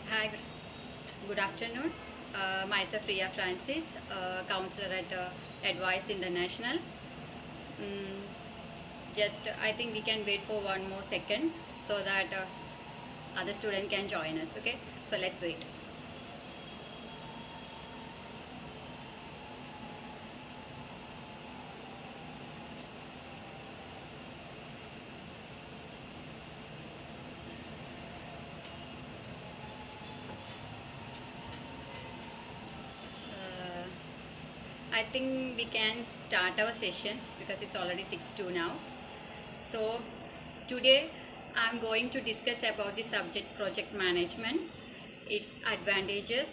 Hi, good afternoon. Myself Priya Francis, counselor at Advice International. Mm, just I think we can wait for one more second so that other student can join us. Okay, so let's wait. Uh, I think we can start our session because it's already 6:02 now. So today I'm going to discuss about the subject project management, its advantages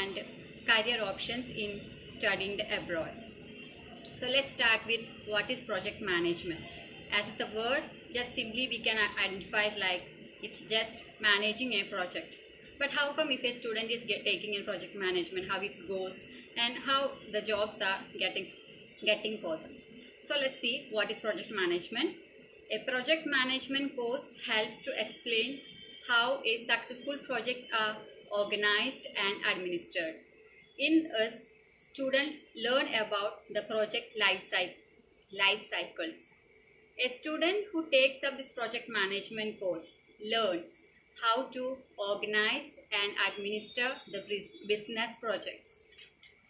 and career options in studying abroad. So let's start with what is project management. As the word, just simply we can identify it like it's just managing a project. But how come if a student is taking in project management, how it goes and how the jobs are getting for them. So let's see what is project management. A project management course helps to explain how a successful projects are organized and administered. In us, students learn about the project life cycles. A student who takes up this project management course learns how to organize and administer the business projects.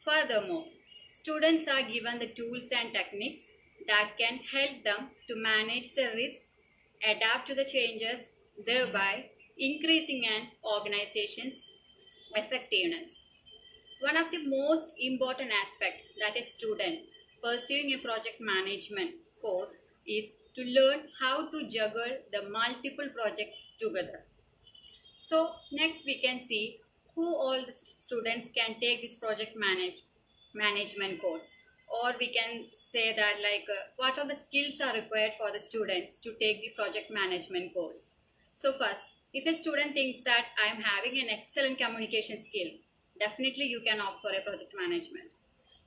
Furthermore, students are given the tools and techniques that can help them to manage the risks, adapt to the changes, thereby increasing an organization's effectiveness. One of the most important aspects that a student pursuing a project management course is to learn how to juggle the multiple projects together. So next we can see who all the students can take this management course, or we can say that like what are the skills are required for the students to take the project management course. So first, if a student thinks that I am having an excellent communication skill, definitely you can opt for a project management.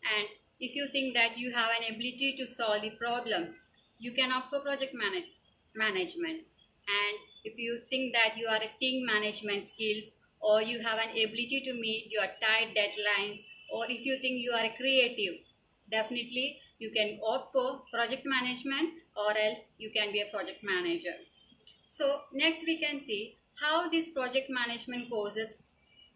And if you think that you have an ability to solve the problems, you can opt for management. And if you think that you are a team management skills, or you have an ability to meet your tight deadlines, or if you think you are a creative, definitely you can opt for project management, or else you can be a project manager. So next we can see how these project management courses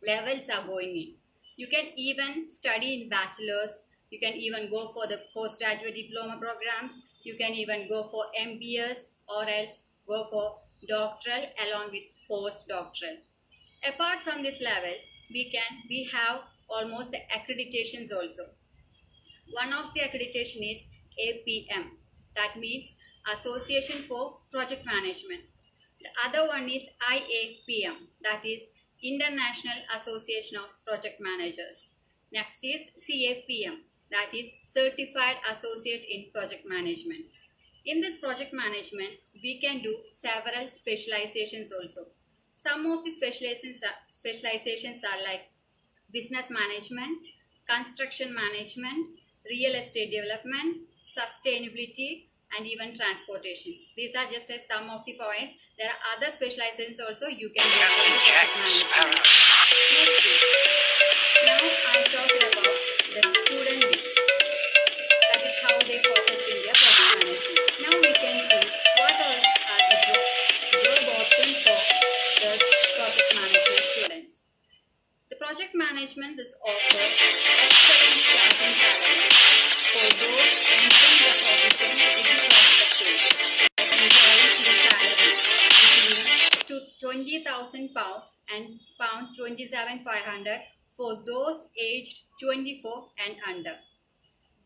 levels are going in. You can even study in bachelor's, you can even go for the postgraduate diploma programs, you can even go for MBS, or else go for doctoral along with postdoctoral. Apart from these levels, we have almost the accreditations also. One of the accreditation is APM, that means Association for Project Management. The other one is IAPM, that is International Association of Project Managers. Next is CAPM, that is Certified Associate in Project Management. In this project management, we can do several specializations also. Some of the specializations are like business management, construction management, real estate development, sustainability, and even transportations. These are just some of the points. There are other specializations also you can get in the project management. Next is, now I'm talking about the student list. That is how they focused in their project management. Now we can see what are the job options for the project management students. The project management is offered excellent starting salary for those entering the profession with the prospective, enjoying the salary between £20,000 and £27,500 for those aged 24 and under.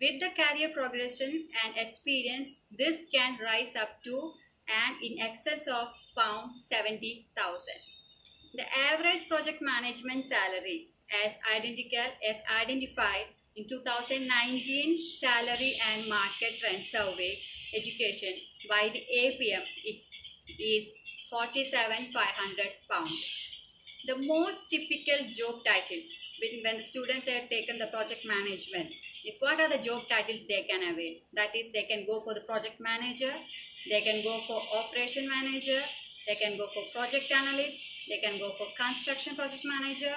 With the career progression and experience, this can rise up to and in excess of £70,000. The average project management salary as identified in 2019 Salary and Market Trend Survey Education by the APM is £47,500. The most typical job titles when the students have taken the project management is what are the job titles they can avail. That is, they can go for the project manager, they can go for operation manager, they can go for project analyst, They can go for construction project manager,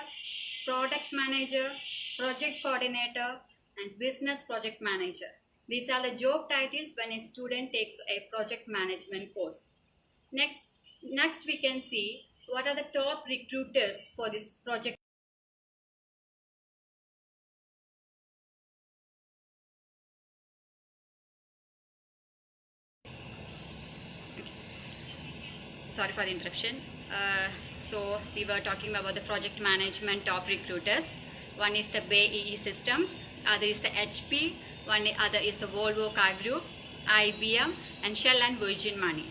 product manager, project coordinator, and business project manager. These are the job titles when a student takes a project management course. Next we can see what are the top recruiters for this project. Sorry for the interruption. So we were talking about the project management top recruiters. One is the BAE Systems, other is the HP, other is the Volvo Car Group, IBM, and Shell and Virgin Money.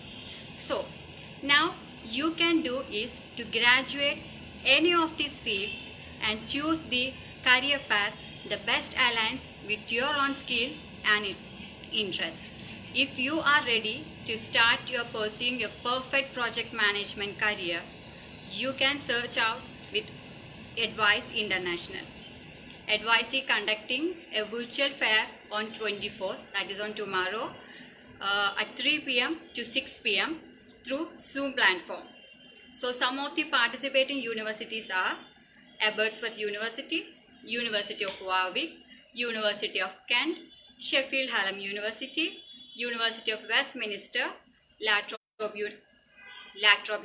So now you can do is to graduate any of these fields and choose the career path the best aligns with your own skills and interest. If you are ready to start your pursuing your perfect project management career, you can search out with Advice International. Advice is conducting a virtual fair on 24th, that is on tomorrow, at 3 p.m. to 6 p.m. through Zoom platform. So some of the participating universities are Aberystwyth University, University of Warwick, University of Kent, Sheffield Hallam University, University of Westminster, Lathrop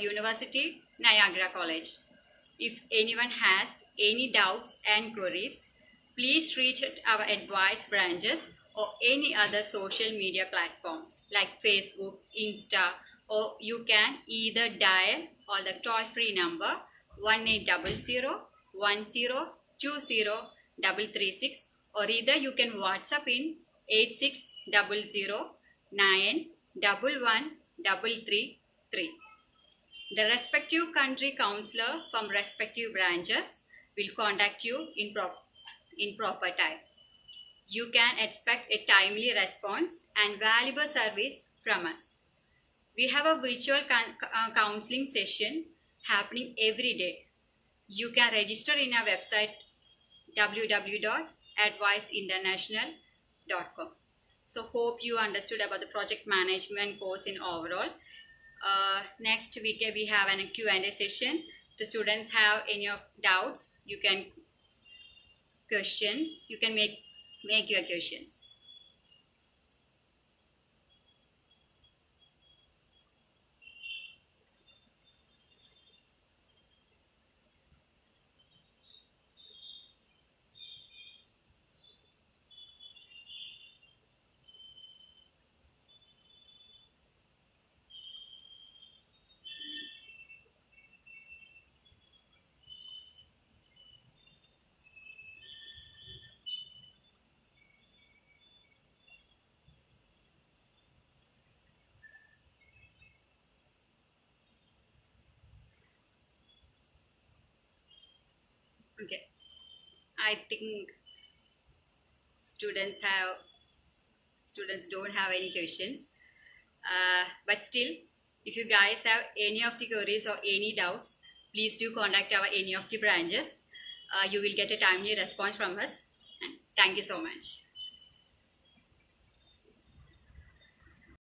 University, Niagara College. If anyone has any doubts and queries, please reach at our advice branches or any other social media platforms like Facebook, Insta, or you can either dial or the toll-free number 1800-1020-336, or either you can WhatsApp in 8600-911-333. The respective country counselor from respective branches will contact you in proper time. You can expect a timely response and valuable service from us. We have a virtual counseling session happening every day. You can register in our website www.adviceinternational.com. So hope you understood about the project management course in overall. Next week we have a Q&A session. The students have any of doubts, you can make your questions. Okay, I think students don't have any questions, but still, if you guys have any of the queries or any doubts, please do contact our any of the branches. You will get a timely response from us, and thank you so much.